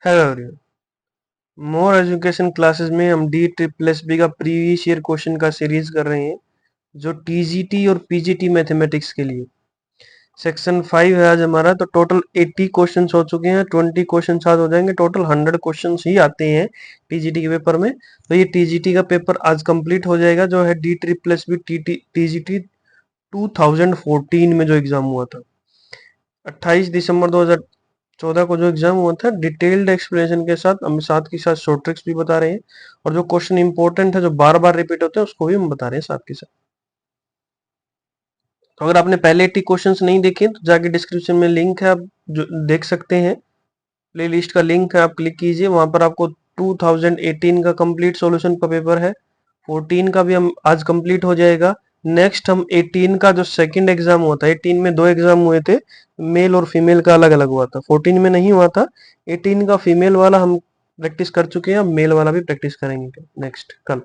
Hello everyone, more education classes में हम D triple S B का प्रीवियस ईयर क्वेश्चन का सीरीज कर रहे हैं जो टीजीटी और पीजीटी मैथमेटिक्स के लिए सेक्शन 5 है आज हमारा। तो टोटल 80 क्वेश्चंस हो चुके हैं, 20 क्वेश्चन आज हो जाएंगे, टोटल 100 क्वेश्चंस ही आते हैं टीजीटी के पेपर में। तो ये टीजीटी का पेपर आज कंप्लीट हो जाएगा जो है D triple S B TGT 2014 में जो एग्जाम हुआ था। 28 दिसंबर 2014 को जो एग्जाम हुआ था, डिटेल्ड एक्सप्लेनेशन के साथ हम साथ के साथ शॉर्ट ट्रिक्स भी बता रहे हैं और जो क्वेश्चन इंपॉर्टेंट है जो बार बार रिपीट होते हैं उसको भी हम बता रहे हैं साथ के साथ। तो अगर आपने पहले 80 क्वेश्चंस नहीं देखे तो जाके डिस्क्रिप्शन में लिंक है, आप जो देख सकते हैं, प्ले लिस्ट का लिंक है, आप क्लिक कीजिए, वहां पर आपको 2018 का कंप्लीट सॉल्यूशन का पेपर है, 14 का भी हम आज कंप्लीट हो जाएगा। नेक्स्ट हम 18 का जो सेकंड एग्जाम हुआ था, 18 में दो एग्जाम हुए थे, मेल और फीमेल का अलग अलग हुआ था, 14 में नहीं हुआ था। 18 का फीमेल वाला हम प्रैक्टिस कर चुके हैं, अब मेल वाला भी प्रैक्टिस करेंगे नेक्स्ट कल।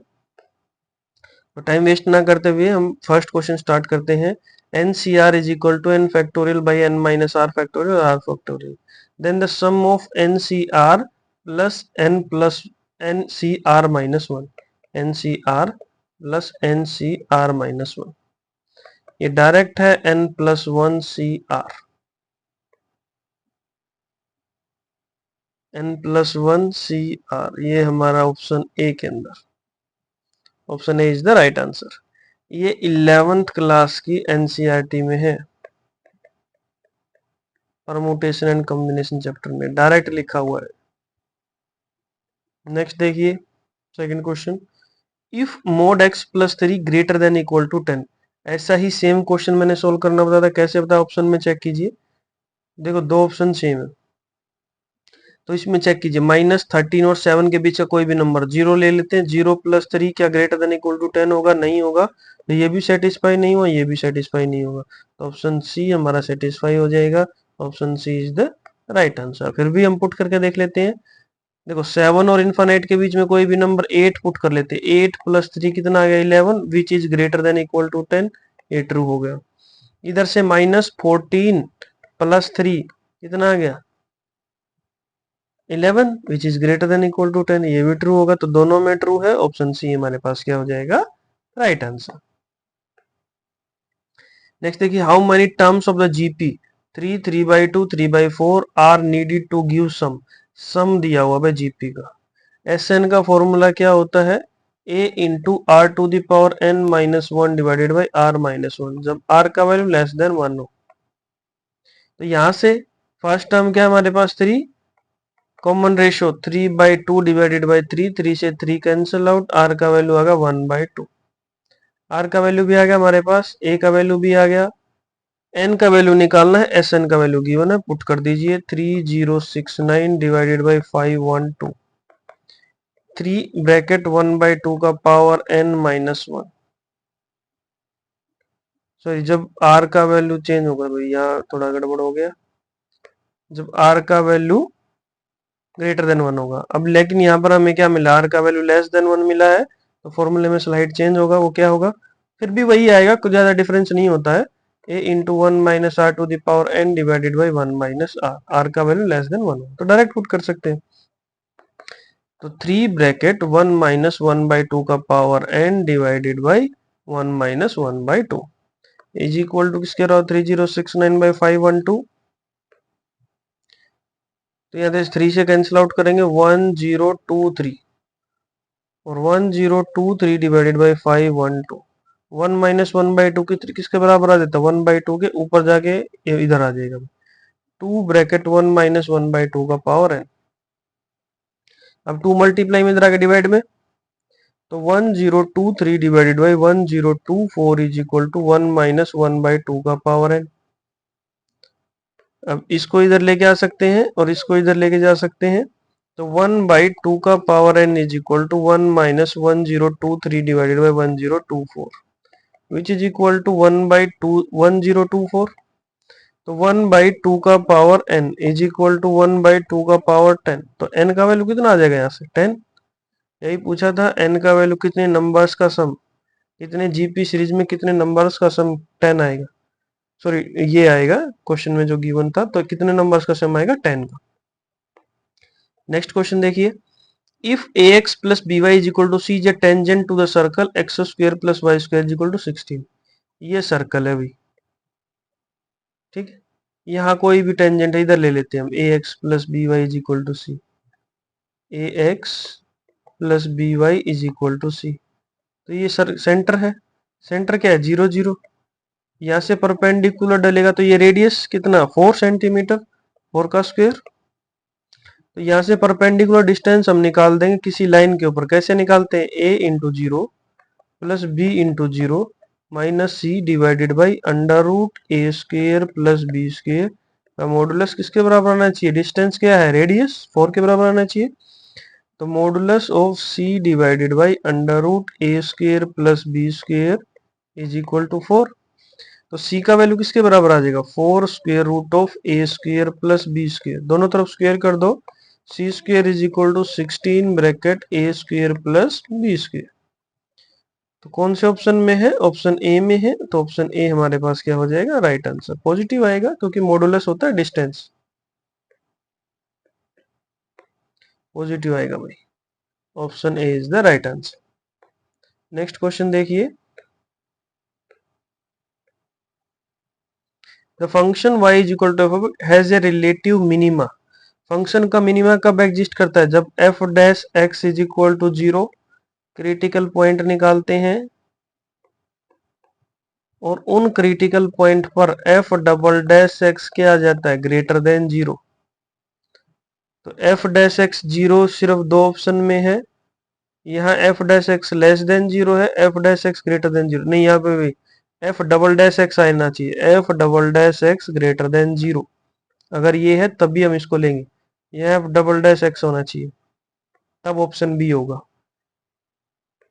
तो टाइम वेस्ट ना करते हुए हम फर्स्ट क्वेश्चन स्टार्ट करते हैं। N C r is equal to n factorial by n minus r factorial r factorial, then the sum of n C r plus n C r minus one, n C r plus n C r minus one. ये direct है n plus one C r, n plus one C r, ये हमारा option A के अंदर, option A is the right answer. ये 11th class की NCERT में है, परमुटेशन एंड कॉम्बिनेशन चैप्टर में डायरेक्ट लिखा हुआ है। नेक्स्ट देखिए second question, if mod x plus 3 greater than equal to 10। ऐसा ही सेम क्वेश्चन मैंने सोल्व करना बताया था, कैसे बताया ऑप्शन में चेक कीजिए। देखो दो ऑप्शन सेम है, तो इसमें चेक कीजिए, -13 और 7 के बीच का कोई भी नंबर, जीरो ले लेते हैं। 0 प्लस 3 क्या ग्रेटर देन इक्वल टू 10 होगा? नहीं होगा। तो ये भी सेटिस्फाई नहीं हुआ, ये भी सेटिस्फाई नहीं होगा, तो ऑप्शन सी हमारा सेटिस्फाई हो जाएगा। Option C is the right answer. फिर भी हम पुट करके देख लेते हैं। देखो 7 और इन्फानाइट के बीच में कोई भी नंबर 8 पुट कर लेते हैं। 8 प्लस 3 कितना आ गया? 11, which is greater than equal to 10, ये ट्रू हो गया। इधर से -14 प्लस 3 कितना आ गया? 11, which is greater than equal to 10, ये भी ट्रू होगा। तो दोनों में ट्रू है, ऑप्शन सी हमारे पास क्या हो जाएगा? Right answer. नेक्स्ट देखिए, how many terms of the GP 3, 3/2, 3/4 are needed to give sum. Sum दिया हुआ है जीपी का। एस एन का फॉर्मूला क्या होता है? A into r to the power n minus one divided by r minus one, जब आर का वैल्यू लेस देन 1 हो। तो यहां से फर्स्ट टर्म क्या है हमारे पास? 3, कॉमन रेशियो 3/2 डिवाइडेड बाई 3, 3 से 3 कैंसिल आउट, आर का वैल्यू आ गया 1/2। आर का वैल्यू भी आ गया हमारे पास, ए का वैल्यू भी आ गया, एन का वैल्यू निकालना है, एस एन का वैल्यू गिवन है, पुट कर दीजिए 3069 डिवाइडेड बाई 512, 3 ब्रैकेट 1/2 का power n minus one. Sorry, जब आर का वैल्यू चेंज होगा भाई, यहाँ थोड़ा गड़बड़ हो गया, जब आर का वैल्यू ग्रेटर देन 1 होगा। अब लेकिन यहाँ पर हमें क्या मिला? आर का वैल्यू लेस देन 1 मिला है, तो फॉर्मूले में स्लाइड चेंज होगा। वो क्या होगा? फिर भी वही आएगा, कुछ ज्यादा डिफरेंस नहीं होता है। A into one minus r to the power n divided by one minus r, r का वैल्यू लेस देन 1 हो तो डायरेक्ट पुट कर सकते हैं। तो 3 ब्रैकेट 1 माइनस 1/2 का power n divided by 1 minus 1/2 is equal to किसके रहो? 3069/512। तो यहाँ से 3 से कैंसिल आउट करेंगे, 1023, और 1023 डिवाइडेड बाई 512, 1 माइनस 1/2 किसके बराबर आ जाता है? 1/2 के ऊपर जाके इधर आ जाएगा, 2 ब्रैकेट 1 माइनस 1/2 का पावर है। अब 2 मल्टीप्लाई में इधर आके डिवाइड में, तो 1023 divided by 1024 is equal to 1 minus 1/2 का पावर है। अब इसको इधर लेके आ सकते हैं और इसको इधर लेके जा सकते हैं, तो 1/2 का power n is equal to 1 minus 1023 divided by 1024, which is equal to 1/2 1024। तो 1/2 का power n is equal to 1/2 का पावर 10, तो n का वैल्यू कितना आ जाएगा यहाँ से? 10। यही पूछा था, n का वैल्यू कितने नंबर्स का सम, कितने जीपी सीरीज में कितने नंबर्स का सम 10 आएगा। सॉरी, ये आएगा क्वेश्चन में जो गिवन था, तो कितने नंबर्स का सम आएगा? 10 का। नेक्स्ट क्वेश्चन देखिए, if ax plus by is equal to C is a tangent to the circle x square plus y square is equal to 16। ये सर्कल है भाई, ठीक है। यहाँ कोई भी टेंजेंट इधर ले लेते हैं हम, ax plus by is equal to c, ax plus by is equal to c. तो ये सर सेंटर है, सेंटर क्या है 0 0। यहाँ से परपेंडिकुलर डलेगा तो ये रेडियस कितना 4 सेंटीमीटर, 4 का स्क्वायर। तो यहाँ से परपेंडिकुलर डिस्टेंस हम निकाल देंगे किसी लाइन के ऊपर। कैसे निकालते हैं, a into zero plus B into zero minus C divided by under root A square plus B square का मॉडुलस किसके बराबर आना चाहिए, डिस्टेंस क्या है रेडियस 4 के बराबर आना चाहिए। तो modulus of C divided by under root A square plus B square is equal to 4। तो c का वैल्यू किसके बराबर आ जाएगा, 4 square root of a square plus B square, दोनों तरफ स्क्वेयर कर दो। C square is equal to 16 bracket a square plus B square. तो कौन से ऑप्शन में है, ऑप्शन ए में है। तो ऑप्शन ए हमारे पास क्या हो जाएगा, राइट आंसर। पॉजिटिव आएगा क्योंकि मॉडुलस होता है डिस्टेंस, पॉजिटिव आएगा भाई। Option A is the right answer. Next question देखिए, the function y is equal to has a relative minima. Function का मिनिमा कब एग्जिस्ट करता है, जब f dash x is equal to 0। Critical point निकालते हैं और उन क्रिटिकल पॉइंट पर f डबल डैश x क्या आ जाता है, ग्रेटर देन 0। तो f डैश x 0 सिर्फ दो ऑप्शन में है, यहाँ f dash x less than 0 है, f dash x greater than 0 नहीं, यहाँ पे भी f डबल डैश x आना चाहिए, f double dash x greater than 0। अगर ये है तभी हम इसको लेंगे, ये f डबल डैश x होना चाहिए, तब ऑप्शन बी होगा,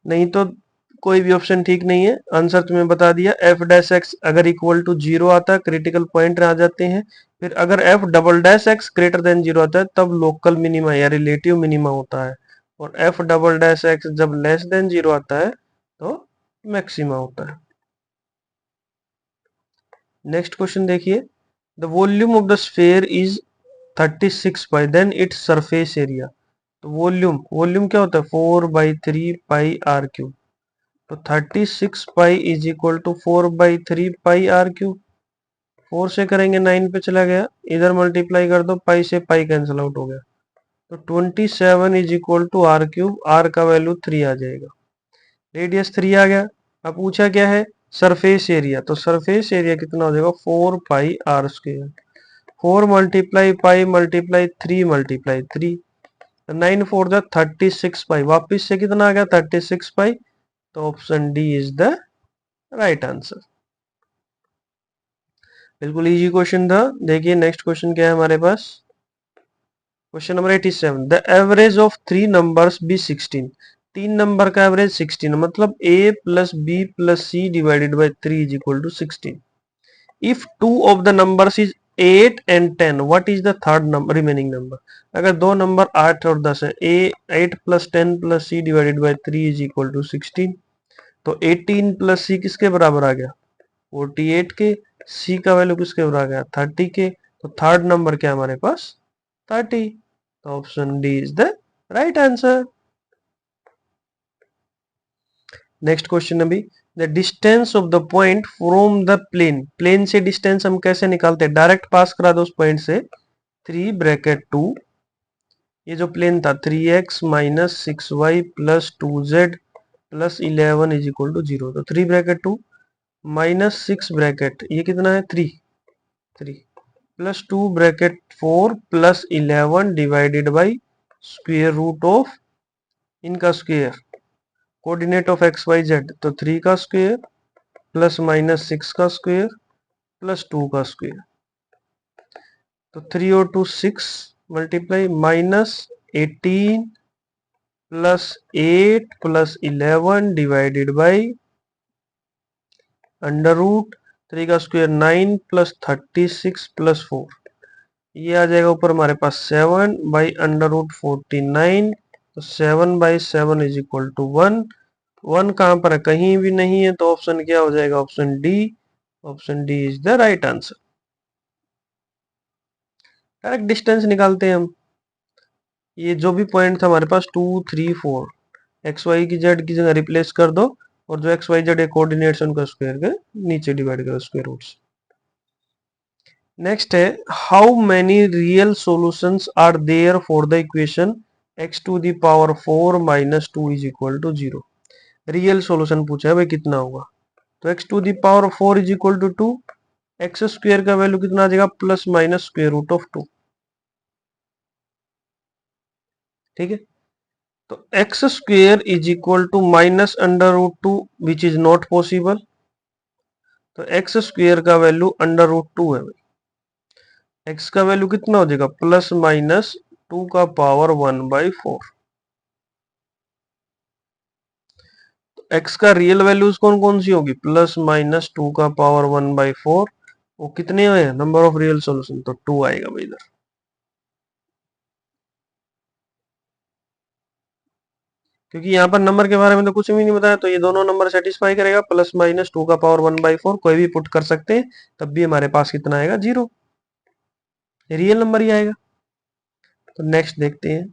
नहीं तो कोई भी ऑप्शन ठीक नहीं है। आंसर तुम्हें बता दिया, f डैश एक्स अगर इक्वल टू 0 आता है क्रिटिकल पॉइंट आ जाते हैं, फिर अगर f double dash x greater than 0 आता है तब लोकल मिनिमा या रिलेटिव मिनिमा होता है, और f डबल डैश एक्स जब लेस देन 0 आता है तो मैक्सिमा होता है। नेक्स्ट क्वेश्चन देखिए, the volume of the sphere is 36 pi, then its surface area. तो वॉल्यूम क्या होता है, 4/3 पाई आर क्यूब। तो 36 pi is equal to 4/3 pi r cube. 4 से करेंगे 9 पे चला गया, इधर मल्टीप्लाई कर दो, पाई से पाई कैंसिल आउट हो गया। तो 27 is equal to r cube, r का वैल्यू 3 आ जाएगा, रेडियस 3 आ गया। अब पूछा क्या है, सरफेस एरिया। तो सरफेस एरिया कितना हो जाएगा, 4 pi r square. 4 multiply pi multiply 3 multiply 3, 9 4 जा 36 पाई, वापिस से कितना आ गया 36 पाई। तो option D is the right answer. बिल्कुल इजी क्वेश्चन था। देखिए नेक्स्ट क्वेश्चन क्या है हमारे पास, question number 87, the average of three numbers be 16। तीन नंबर का एवरेज 16, मतलब a plus b plus C divided by 3 is equal to 16। If two of the numbers is 8 and 10, what is the third number remaining number. अगर दो number 8 और 10 है, a 8 plus 10 plus C divided by 3 is equal to 16। तो 18 plus सी किसके बराबर आ गया, 48 के। सी का वैल्यू किसके बराबर आ गया, 30 के। तो थर्ड नंबर क्या हमारे पास, 30। तो option D is the right answer. Next question अभी, the distance of the point from the plane. Plane से डिस्टेंस हम कैसे निकालते हैं, डायरेक्ट पास करा दो उस पॉइंट से, 3 ब्रैकेट 2, ये जो प्लेन था 3x minus 6y plus 2z plus 11 is equal to 0। तो 3 ब्रैकेट 2 माइनस 6 ब्रैकेट ये कितना है 3 3 plus 2 bracket 4 plus 11 divided by square root of इनका square, coordinate of x y z. तो 3 का स्क्वेयर प्लस माइनस 6 का स्क्वेयर प्लस 2 का square. तो 3 और 2 6 multiply minus 18 plus 8 plus 11 divided by under root 3 का स्क्वेयर 9 प्लस 36 प्लस 4, ये आ जाएगा ऊपर हमारे पास 7 बाई अंडर रूट 49। तो 7 बाई 7 इज इक्वल टू 1। 1 कहाँ पर है, कहीं भी नहीं है, तो ऑप्शन क्या हो जाएगा, option D. Option D is the right answer. Direct distance निकालते हैं हम। ये जो भी पॉइंट था हमारे पास 2 3 4 एक्स वाई की जेड की जगह रिप्लेस कर दो, और जो एक्स वाई जेड कोऑर्डिनेट्स उनका स्क्वायर के नीचे डिवाइड करो स्क्वायर रूट से। नेक्स्ट है, how many real solutions are there for the equation x to the power 4 minus 2 is equal to 0। Real solution पूछा है भाई, कितना होगा? तो x to the power 4 is equal to 2, x square का value कितना आ जाएगा? Plus minus square root of 2। ठीक है, तो x square is equal to minus under root 2 which is not possible. तो एक्स स्क्वायर का वैल्यू अंडर रूट 2 है भाई। एक्स का वैल्यू कितना हो जाएगा? प्लस माइनस 2 का पावर 1/4। तो एक्स का रियल वैल्यूज कौन कौन सी होगी? प्लस माइनस 2 का पावर 1/4। वो कितने हैं नंबर ऑफ रियल सॉल्यूशन? तो 2 आएगा भाई इधर। क्योंकि यहाँ पर नंबर के बारे में तो कुछ भी नहीं बताया, तो ये दोनों नंबर सेटिस्फाई करेगा। प्लस माइनस 2 का पावर 1/4 कोई भी पुट कर सकते हैं, तब भी हमारे पास कितना आएगा? 0। रियल नंबर ही आएगा। तो नेक्स्ट देखते हैं,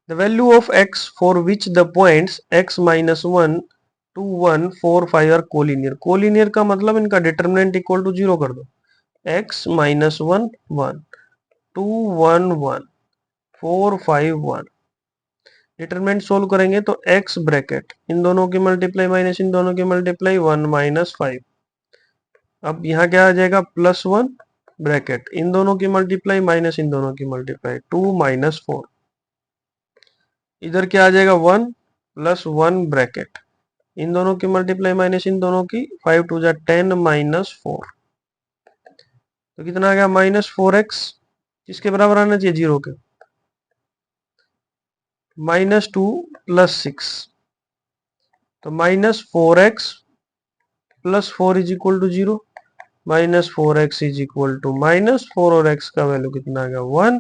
the value of x for which the points x minus 1 2 1 4 5 are collinear. Collinear का मतलब इनका डिटरमिनेंट इक्वल टू 0 कर दो। x minus 1 1 2 1 1 4 5 1। डिटरमिनेंट सोल्व करेंगे तो x ब्रैकेट इन दोनों की मल्टीप्लाई माइनस इन दोनों की मल्टीप्लाई 1 माइनस 5। अब यहाँ क्या आ जाएगा? प्लस 1 ब्रैकेट इन दोनों की मल्टीप्लाई माइनस इन दोनों की मल्टीप्लाई 2 माइनस 4। इधर क्या आ जाएगा? 1 प्लस 1 ब्रैकेट इन दोनों की मल्टीप्लाई माइनस इन दोनों की 5 2 जा 10 माइनस 4। तो कितना आ गया? Minus 4x। किसके बराबर आना चाहिए? 0 के। माइनस 2 प्लस 6, तो minus 4x plus 4 is equal to 0। Minus 4x is equal to minus 4, और x का वैल्यू कितना आ गया? 1।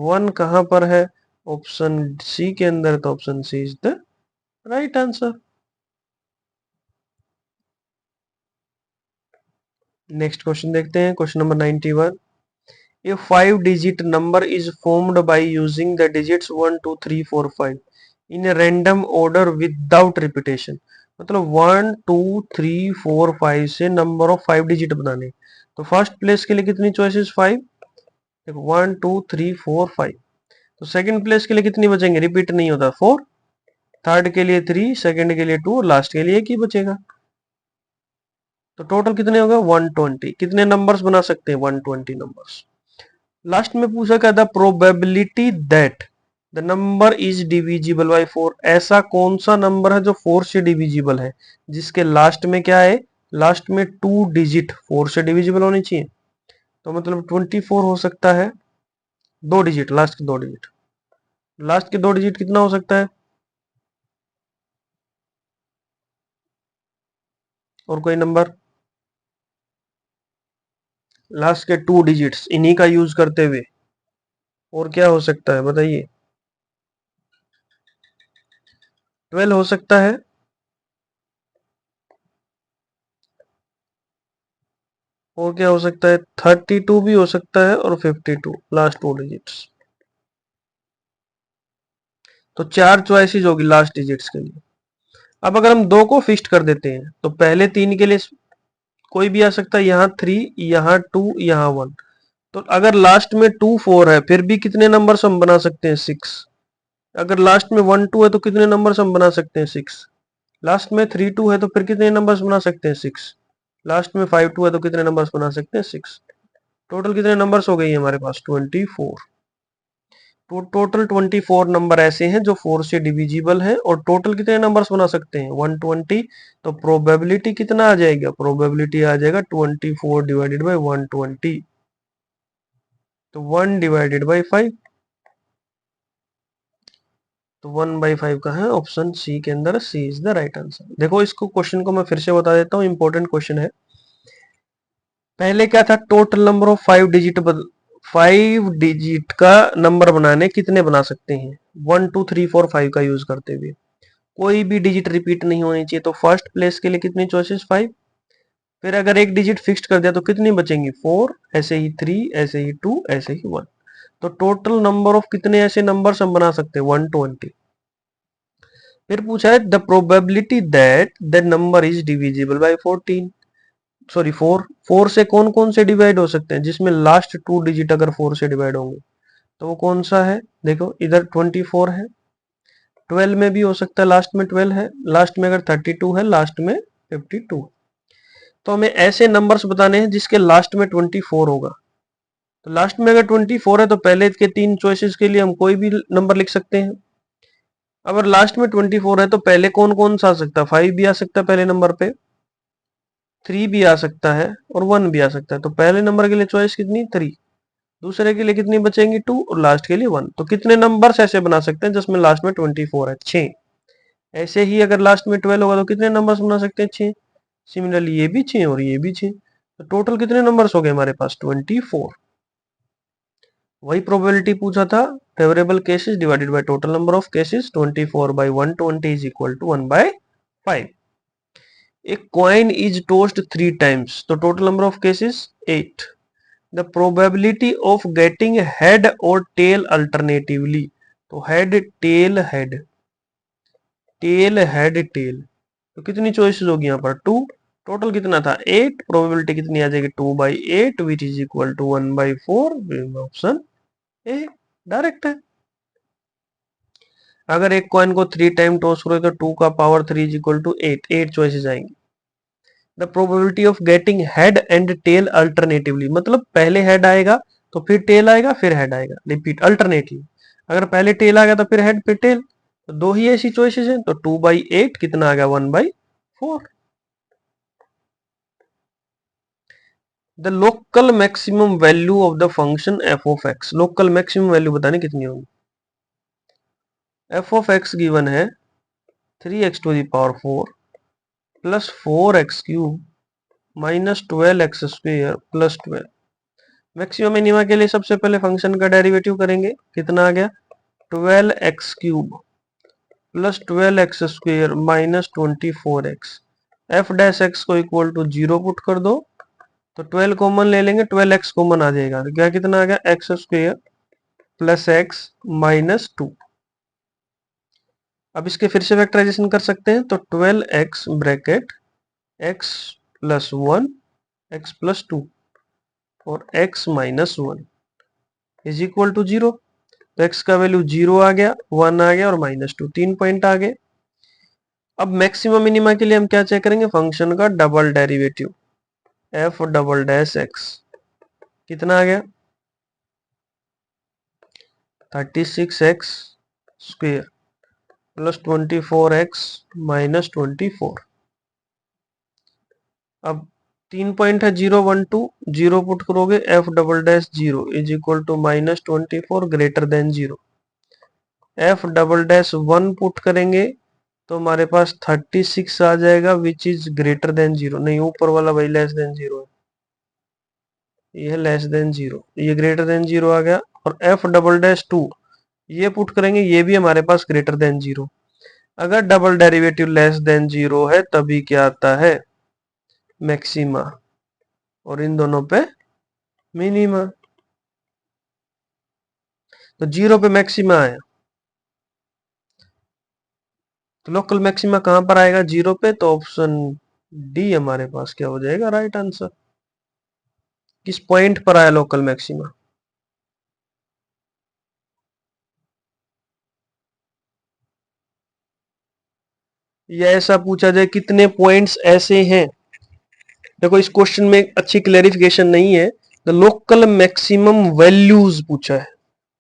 1 कहां पर है? ऑप्शन सी के अंदर, तो option C is the right answer. Next question देखते हैं, question number 91। A 5-digit number is formed by using the digits 1 2 3 4 5 in a random order without repetition। मतलब 1 2 3 4 5 से नंबर ऑफ 5 डिजिट बनाने। तो फर्स्ट प्लेस के लिए कितनी चॉइसेस? 5। देखो 1 2 3 4 5। तो सेकंड प्लेस के लिए कितनी बचेंगे? रिपीट नहीं होता, 4। थर्ड के लिए 3, सेकंड के लिए 2, और लास्ट के लिए एक ही बचेगा। तो टोटल कितने होगा? 120। कितने नंबर्स बना सकते हैं? 120 नंबर्स। लास्ट में पूछा क्या था? Probability that the number is divisible by 4। ऐसा कौन सा नंबर है जो 4 से डिविजिबल है, जिसके लास्ट में क्या है? लास्ट में 2 डिजिट 4 से डिविजिबल होनी चाहिए। तो मतलब 24 हो सकता है, 2 डिजिट, लास्ट के 2 डिजिट। लास्ट के 2 डिजिट कितना हो सकता है? और कोई नंबर? लास्ट के 2 डिजिट्स इन्हीं का यूज करते हुए और क्या हो सकता है बताइए? 12 हो सकता है, और क्या हो सकता है? 32 भी हो सकता है, और 52 लास्ट 2 डिजिट्स। तो 4 चॉइसेस होगी लास्ट डिजिट्स के लिए। अब अगर हम 2 को फिक्स्ड कर देते हैं तो पहले 3 के लिए कोई भी आ सकता है, यहाँ 3 यहाँ 2 यहाँ 1। तो अगर लास्ट में 2 4 है, फिर भी कितने नंबर्स हम बना सकते हैं? 6। अगर लास्ट में 1 2 है तो कितने नंबर्स हम बना सकते हैं? 6। लास्ट में 3 2 है तो फिर कितने नंबर्स बना सकते हैं? 6। लास्ट में 5 2 है तो कितने नंबर्स बना सकते हैं? 6। टोटल कितने नंबर्स हो गए हमारे पास? 24। तो टोटल 24 नंबर ऐसे हैं जो 4 से डिविजिबल हैं, और टोटल कितने नंबर्स बना सकते हैं? 120। तो प्रोबेबिलिटी कितना आ जाएगा? प्रोबेबिलिटी आ जाएगा 24 डिवाइडेड बाई 120। तो 1 डिवाइडेड बाई 5। तो 1/5 का है ऑप्शन सी के अंदर, सी इज द राइट आंसर। देखो इसको क्वेश्चन को मैं फिर से बता देता हूँ, इंपॉर्टेंट क्वेश्चन है। पहले क्या था? टोटल नंबर ऑफ 5 डिजिट का नंबर बनाने कितने बना सकते हैं? 1 2 3 4 5 का यूज करते हुए कोई भी डिजिट रिपीट नहीं होनी चाहिए। तो फर्स्ट प्लेस के लिए कितनी चॉइसेस? 5। फिर अगर एक डिजिट फिक्स्ड कर दिया तो कितनी बचेंगी? 4, ऐसे ही 3, ऐसे ही 2, ऐसे ही 1। तो टोटल नंबर ऑफ कितने ऐसे नंबर्स हम बना सकते हैं 120। फिर पूछा है the probability that the number is divisible by 14, sorry 4 से कौन कौन से डिवाइड हो सकते हैं, जिसमें लास्ट 2 डिजिट अगर 4 से डिवाइड होंगे तो वो कौन सा है। देखो इधर 24 है, 12 में भी हो सकता है, लास्ट में 12 है, लास्ट में अगर 32 है, लास्ट में 52। तो हमें ऐसे नंबर्स बताने हैं जिसके लास्ट में 24 होगा। तो लास्ट में अगर 24 है तो पहले के 3 चॉइसेस के लिए हम कोई भी नंबर लिख सकते हैं। अगर लास्ट में 24 है तो पहले कौन कौन सा आ सकता है, 5 भी आ सकता है पहले नंबर पे, 3 भी आ सकता है और 1 भी आ सकता है। तो पहले नंबर के लिए चॉइस कितनी, 3, दूसरे के लिए कितनी बचेंगी, 2, और लास्ट के लिए 1। तो कितने नंबर्स ऐसे बना सकते हैं जिसमें लास्ट में 24 है, 6। ऐसे ही अगर लास्ट में 12 होगा तो कितने नंबर्स बना सकते हैं, 6। सिमिलरली ये भी 6 और ये भी 6। तो टोटल कितने नंबर्स हो गए हमारे पास, 24। वही प्रोबेबिलिटी पूछा था, favourable cases divided by total number of cases, 24 by 120 is equal to 1/5। A coin is tossed 3 times, तो total number of cases 8। The probability of getting head or tail alternatively, तो head tail head, tail head tail, तो कितनी choices होगी यहाँ पर, 2। Total कितना था 8, probability कितनी आ जाएगी 2/8 which is equal to 1/4, option A direct है। अगर एक कॉइन को 3 टाइम टॉस करो तो 2 का power 3 is equal to 8, 8 choices आएंगी। The probability of getting head and tail alternatively, मतलब पहले हेड आएगा तो फिर टेल आएगा फिर हेड आएगा, रिपीट अल्टरनेटली। अगर पहले टेल आ गया तो फिर हेड फिर टेल, तो 2 ही ऐसी चॉइसेस हैं। तो 2/8 कितना आ गया, 1/4। The local maximum value of the function F of x, local maximum value बताने कितनी होगी। एफ ऑफ एक्स गिवन है 3x⁴ plus 4x³ minus 12x² plus 12। Maximum minima के लिए सबसे पहले फंक्शन का डेरिवेटिव करेंगे, कितना आ गया 12x³ plus 12x² minus 24x। F dash x को इक्वल टू 0 पुट कर दो, तो 12 कॉमन ले लेंगे, 12x कॉमन आ जाएगा, तो क्या कितना आ गया x² प्लस x माइनस 2। अब इसके फिर से फैक्टराइजेशन कर सकते हैं, तो 12x bracket x plus 1 x plus 2 और x minus 1 is equal to 0। तो x का वैल्यू 0 आ गया, 1 आ गया और माइनस 2, 3 पॉइंट आ गए। अब मैक्सिमम मिनिमा के लिए हम क्या चेक करेंगे, फंक्शन का double derivative F double dash x, कितना आ गया 36x² प्लस 24x माइनस 24। अब 3 पॉइंट है 0 1 2, 0 पुट करोगे f double dash 0 is equal to minus 24 greater than 0। F double dash 1 put करेंगे तो हमारे पास 36 आ जाएगा विच इज ग्रेटर देन 0, नहीं ऊपर वाला भाई लेस देन 0 है, ये है लेस देन 0, ये ग्रेटर देन 0 आ गया। और एफ डबल डैश 2 ये पुट करेंगे, ये भी हमारे पास ग्रेटर देन 0। अगर डबल डेरिवेटिव लेस देन 0 है तभी क्या आता है, मैक्सिमा, और इन दोनों पे मिनिमा। तो 0 पे मैक्सिमा आया, तो लोकल मैक्सिमा कहां पर आएगा 0 पे, तो ऑप्शन डी हमारे पास क्या हो जाएगा राइट आंसर। किस पॉइंट पर आया लोकल मैक्सिमा, या ऐसा पूछा जाए कितने पॉइंट्स ऐसे हैं। देखो इस क्वेश्चन में अच्छी क्लेरिफिकेशन नहीं है, द लोकल मैक्सिमम वैल्यूज पूछा है,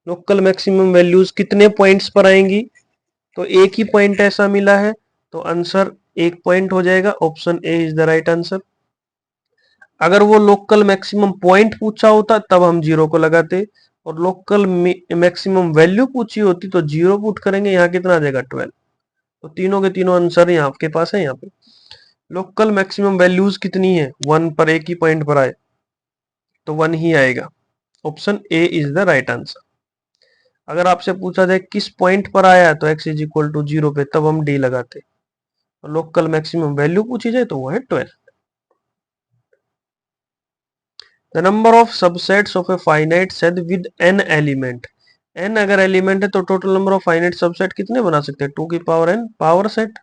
लोकल मैक्सिमम वैल्यूज कितने पॉइंट्स पर आएंगी, तो एक ही पॉइंट ऐसा मिला है, तो आंसर 1 पॉइंट हो जाएगा, option A is the right answer. अगर वो लोकल मैक्सिमम पॉइंट पूछा होता तब हम 0 को लगाते, और लोकल मैक्सिमम वैल्यू पूछी होती तो 0 पुट करेंगे, यहाँ कितना आ जाएगा 12। तो तीनों के तीनों आंसर यहाँ आपके पास है। यहाँ पे लोकल मैक्सिमम वैल्यूज कितनी है, 1 पर, एक ही पॉइंट पर आए तो 1 ही आएगा, option A is the right answer. अगर आपसे पूछा जाए किस पॉइंट पर आया है तो x इज इक्वल टू 0 पे, तब हम डी लगाते, और लोकल मैक्सिमम वैल्यू पूछी जाए तो वो है 12। The number of subsets of a finite set with n element. N अगर एलिमेंट है तो total number of finite subset कितने बना सकते हैं? 2 की power n power set.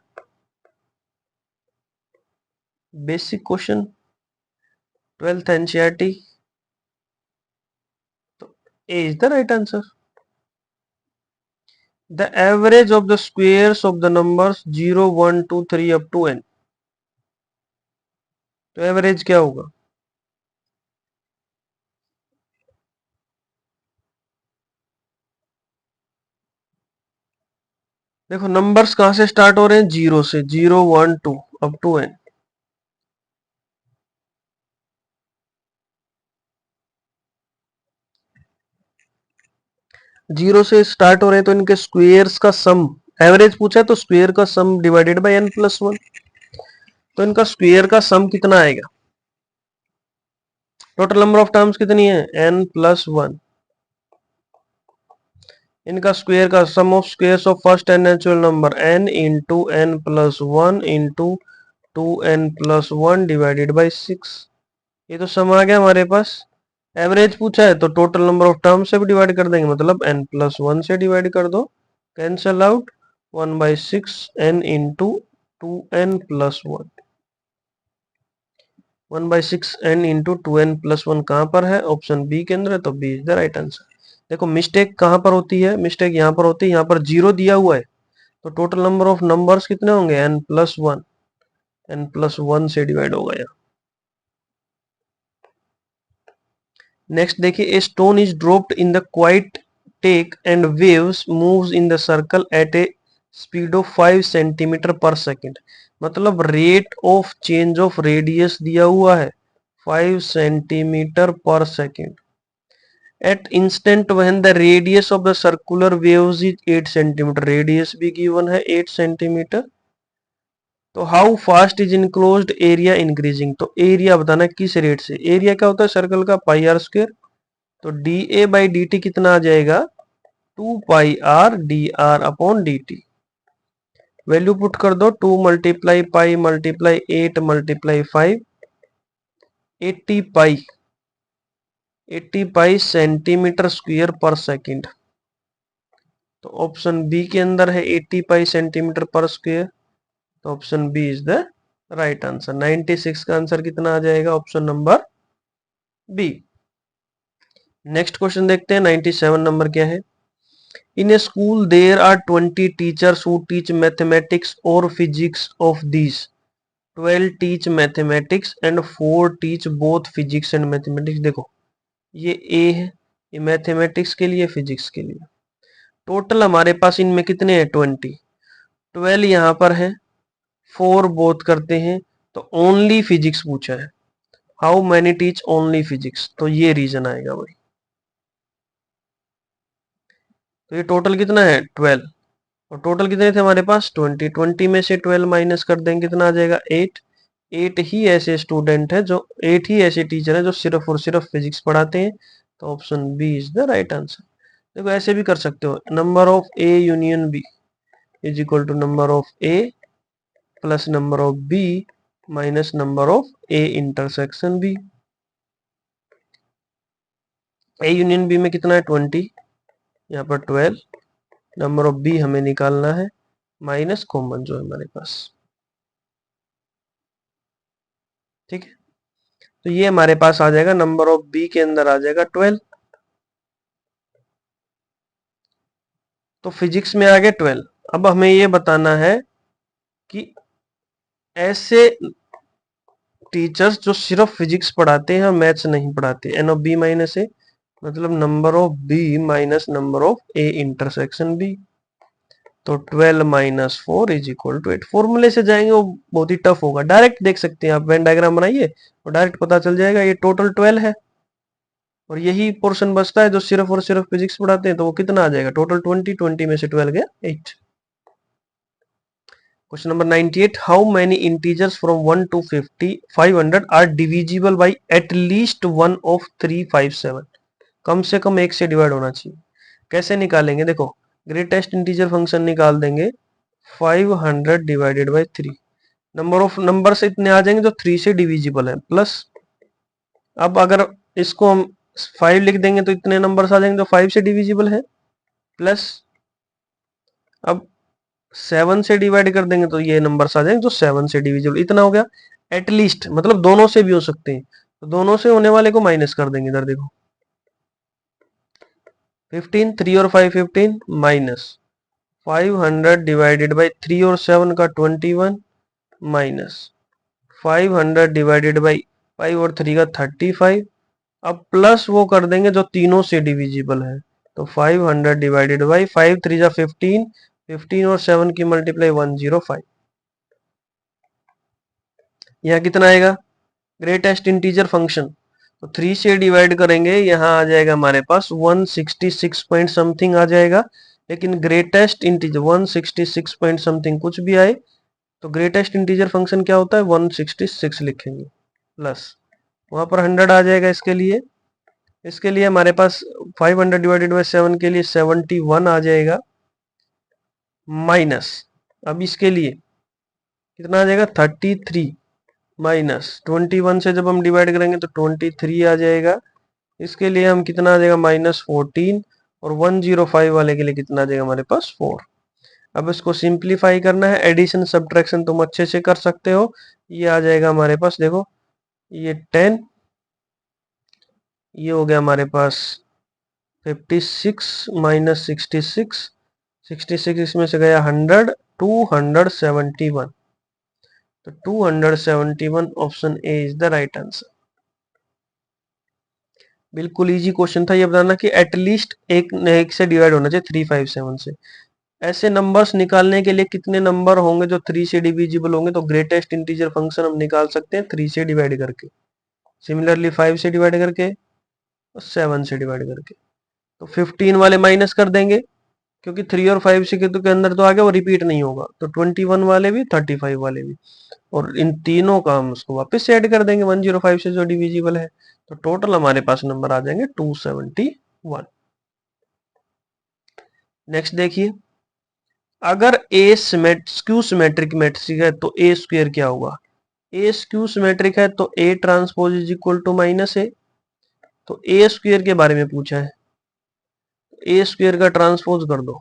Basic question 12th NCERT. तो a is the right answer. The average of the squares of the numbers 0 1 2 3 up to n. तो एवरेज क्या होगा? देखो नंबर्स कहां से स्टार्ट हो रहे हैं? 0 से, 0 1 2 अप टू एन। जीरो से स्टार्ट हो रहे हैं तो इनके स्क्वेयर्स का सम, एवरेज पूछा है तो स्क्वेयर का sum divided by n plus one. तो इनका स्क्वेयर का सम कितना आएगा? टोटल नंबर ऑफ टर्म्स कितनी है? N plus one. इनका स्क्वेयर का sum of squares of first n natural number n into n plus one into 2n+1 divided by 6। ये तो सम आ गया हमारे पास। एवरेज पूछा है तो टोटल नंबर ऑफ टर्म से भी डिवाइड कर देंगे, मतलब n+1 से डिवाइड कर दो, cancel out 1/6 n into 2n+1। 1/6 n into 2n+1 कहाँ पर है? ऑप्शन बी के अंदर है, तो B is the right answer. देखो मिस्टेक कहाँ पर होती है? मिस्टेक यहाँ पर होती है, यहाँ पर 0 दिया हुआ है तो टोटल नंबर ऑफ नंबर्स कितने होंगे? n+1। n+1 से डिवाइड होगा यहाँ। नेक्स्ट देखिए, a stone is dropped in the quiet lake and waves moves in the circle at a speed of 5 centimetre per second. मतलब rate of change of radius दिया हुआ है 5 centimetre per second. At instant when the radius of the circular waves is 8 centimetre, रेडियस भी given है 8 centimetre. तो how fast is enclosed area increasing. तो area बताना है किस रेट से। एरिया क्या होता है? सर्कल का पाई आर स्क्वायर। तो d a by d t कितना आ जाएगा? 2 pi r d r upon d t. Value put कर दो, 2 multiply pi multiply 8 multiply 5, 80 pi, 80 pi centimeter square पर सेकंड। तो ऑप्शन बी के अंदर है 80 पाई सेंटीमीटर पर स्क्वायर, तो option B is the right answer. 96 का आंसर कितना आ जाएगा? Option number B. Next question देखते हैं, 97 नंबर क्या है? In a school, there are 20 teachers who teach mathematics or physics. Of these, 12 teach mathematics and 4 teach both physics and mathematics। देखो ये A है, ये मैथमेटिक्स के लिए, फिजिक्स के लिए। टोटल हमारे पास इनमें कितने हैं? 20। 12 यहाँ पर है, 4 बोथ करते हैं, तो ओनली फिजिक्स पूछा है। How many teach only physics, तो ये रीजन आएगा भाई। तो ये टोटल कितना है? 12। और टोटल कितने थे हमारे पास? 20। 20 में से 12 माइनस कर देंगे, कितना आ जाएगा? 8। 8 ही ऐसे स्टूडेंट है जो 8 ही ऐसे टीचर है जो सिर्फ और सिर्फ फिजिक्स पढ़ाते हैं, तो option B is the right answer. देखो ऐसे भी कर सकते हो, number of A union B is equal to number of A plus number of B minus number of A intersection B. A union B में कितना है? 20, यहाँ पर 12, नंबर ऑफ बी हमें निकालना है माइनस कॉमन जो है हमारे पास। ठीक है, तो ये हमारे पास आ जाएगा, नंबर ऑफ बी के अंदर आ जाएगा 12। तो फिजिक्स में आ गया 12। अब हमें ये बताना है कि ऐसे टीचर्स जो सिर्फ फिजिक्स पढ़ाते हैं, मैथ्स नहीं पढ़ाते। N of B minus A, मतलब number of B minus number of A intersection B. तो 12 माइनस 4 इज इक्वल टू 8। फॉर्मूले से जाएंगे वो बहुत ही टफ होगा, डायरेक्ट देख सकते हैं आप, वेन डायग्राम बनाइए और डायरेक्ट पता चल जाएगा। ये टोटल 12 है और यही पोर्शन बचता है जो सिर्फ और सिर्फ फिजिक्स पढ़ाते हैं, तो वो कितना आ जाएगा? टोटल 20, 20 में से 12 गया 8। Question number 98, how many integers from 1 to 500 are divisible by at least one of 357। कम से कम एक से डिवाइड होना चाहिए। कैसे निकालेंगे? देखो ग्रेटेस्ट इंटीजर फंक्शन निकाल देंगे, 500 divided by 3। Number of number से इतने आ जाएंगे जो 3 से डिविजिबल है, प्लस अब अगर इसको हम 5 लिख देंगे तो इतने नंबर्स आ जाएंगे जो 5 से डिविजिबल है, प्लस अब 7 से डिवाइड कर देंगे तो ये नंबर्स आ जाएंगे जो 7 से डिविजिबल। इतना हो गया। एटलीस्ट मतलब दोनों से भी हो सकते हैं, तो दोनों से होने वाले को माइनस कर देंगे। इधर देखो 15, 3 और 5 15, माइनस 500 डिवाइडेड बाई 3 और 7 का 21, माइनस 500 डिवाइडेड बाई 5 और 3 का 35। अब प्लस वो कर देंगे जो तीनों से डिविजिबल है, तो 500 डिवाइडेड बाई 5 3 जा 15, 15 और 7 की मल्टीप्लाई 105। यहाँ कितना आएगा ग्रेटेस्ट इंटीजर फंक्शन, तो 3 से डिवाइड करेंगे, यहाँ आ जाएगा हमारे पास 166 पॉइंट समथिंग आ जाएगा। लेकिन ग्रेटेस्ट इंटीजर 166 पॉइंट समथिंग कुछ भी आए तो ग्रेटेस्ट इंटीजर फंक्शन क्या होता है 166 लिखेंगे, प्लस वहां पर 100 आ जाएगा। इसके लिए हमारे पास 500 डिवाइडेड बाई 7 के लिए 71 आ जाएगा, माइनस अब इसके लिए कितना आ जाएगा 33, माइनस 21 से जब हम डिवाइड करेंगे तो 23 आ जाएगा। इसके लिए हम कितना आ जाएगा -14, और 105 वाले के लिए कितना आ जाएगा हमारे पास 4। अब इसको सिंप्लीफाई करना है, एडिशन सब्ट्रैक्शन तुम अच्छे से कर सकते हो। ये आ जाएगा हमारे पास, देखो ये 10, ये हो गया हमारे पास 56 माइनस 66, 66 इसमें से गया 100, 271, तो 271 option A is the right answer. बिल्कुल इजी क्वेश्चन था। ये बताना कि एटलीस्ट एक से डिवाइड होना चाहिए 357 से। ऐसे नंबर्स निकालने के लिए कितने नंबर होंगे जो 3 से डिविजिबल होंगे, तो ग्रेटेस्ट इंटीजर फंक्शन हम निकाल सकते हैं 3 से डिवाइड करके, सिमिलरली 5 से डिवाइड करके और 7 से डिवाइड करके। तो 15 वाले माइनस कर देंगे क्योंकि 3 और 5 से के अंदर तो आ गया, वो रिपीट नहीं होगा, तो 21 वाले भी 35 वाले भी, और इन तीनों का हम उसको वापस से ऐड कर देंगे 105 से जो डिविजिबल है, तो टोटल हमारे पास नंबर आ जाएंगे 271। नेक्स्ट देखिए, अगर ए स्क्यू सिमेट्रिक मैट्रिक्स है तो ए स्क्वायर क्या होगा। ए स्क्यू सिमेट्रिक है तो a transpose is equal to minus a, तो ए स्क्वायर के बारे में पूछा है, ए स्क्वायर का ट्रांसपोज कर दो,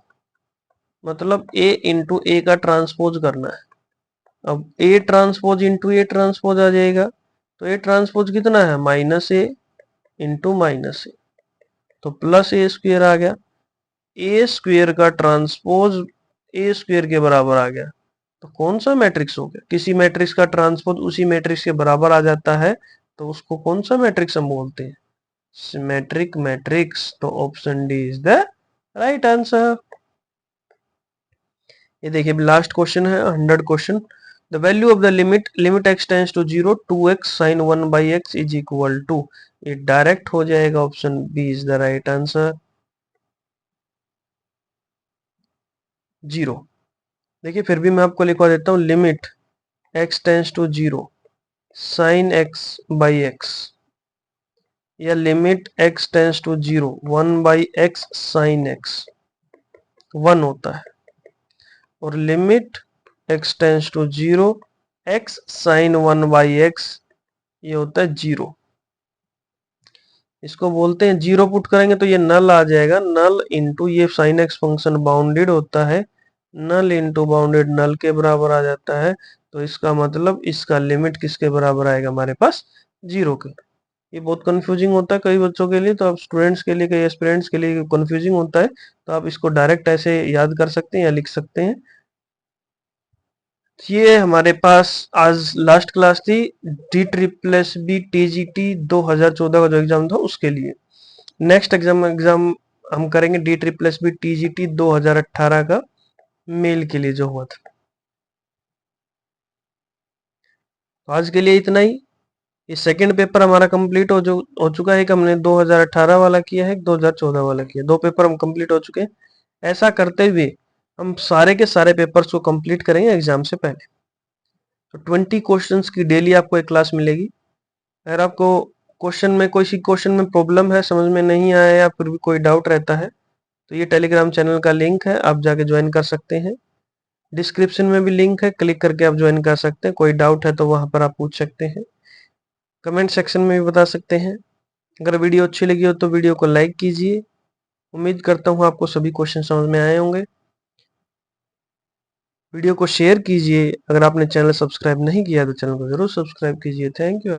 मतलब ए इंटू ए का ट्रांसपोज करना है। अब a transpose into a transpose आ जाएगा, तो ए ट्रांसपोज कितना है minus a into minus a, तो प्लस ए स्क्वायर आ गया। ए स्क्वायर का ट्रांसपोज ए स्क्वायर के बराबर आ गया, तो कौन सा मैट्रिक्स हो गया, किसी मैट्रिक्स का ट्रांसपोज उसी मैट्रिक्स के बराबर आ जाता है तो उसको कौन सा मैट्रिक्स हम बोलते हैं, सिमेट्रिक मैट्रिक्स। तो option D is the right answer. ये देखिए लास्ट क्वेश्चन है 100 question. The value of the limit x tends to 0 2x sin 1 by x is equal to, ये डायरेक्ट हो जाएगा, option B is the right answer 0। देखिए फिर भी मैं आपको लिखवा देता हूँ, limit x tends to 0 sin x by x, या limit x tends to 0 1 by x sin x 1 होता है, और limit x tends to 0 x sin 1 by x ये होता है 0। इसको बोलते हैं, जीरो पुट करेंगे तो ये नल आ जाएगा, नल इंटू ये sin x फंक्शन बाउंडेड होता है, नल इंटू बाउंडेड नल के बराबर आ जाता है, तो इसका मतलब इसका लिमिट किसके बराबर आएगा हमारे पास 0 के। ये बहुत कंफ्यूजिंग होता है कई बच्चों के लिए, तो आप स्टूडेंट्स के लिए, कई एस्पिरेंट्स के लिए कंफ्यूजिंग होता है, तो आप इसको डायरेक्ट ऐसे याद कर सकते हैं या लिख सकते हैं। ये हमारे पास आज लास्ट क्लास थी DSSB TGT 2014 का जो एग्जाम था उसके लिए। नेक्स्ट एग्जाम हम करेंगे DSSB TGT 2018 का मेल के लिए जो हुआ था। तो आज के लिए इतना ही। ये सेकंड पेपर हमारा कंप्लीट हो चुका है, एक हमने 2018 वाला किया है, 2014 वाला किया, दो पेपर हम कंप्लीट हो चुके हैं। ऐसा करते हुए हम सारे के सारे पेपर्स को कंप्लीट करेंगे एग्जाम से पहले। तो 20 क्वेश्चंस की डेली आपको एक क्लास मिलेगी। अगर आपको क्वेश्चन में प्रॉब्लम है, समझ में नहीं आया या फिर भी कोई डाउट रहता है, तो ये टेलीग्राम चैनल का लिंक है, आप जाके ज्वाइन कर सकते हैं। डिस्क्रिप्शन में भी लिंक है, क्लिक करके आप ज्वाइन कर सकते हैं। कोई डाउट है तो वहां पर आप पूछ सकते हैं, कमेंट सेक्शन में भी बता सकते हैं। अगर वीडियो अच्छी लगी हो तो वीडियो को लाइक कीजिए। उम्मीद करता हूँ आपको सभी क्वेश्चन समझ में आए होंगे। वीडियो को शेयर कीजिए। अगर आपने चैनल सब्सक्राइब नहीं किया तो चैनल को जरूर सब्सक्राइब कीजिए। Thank you.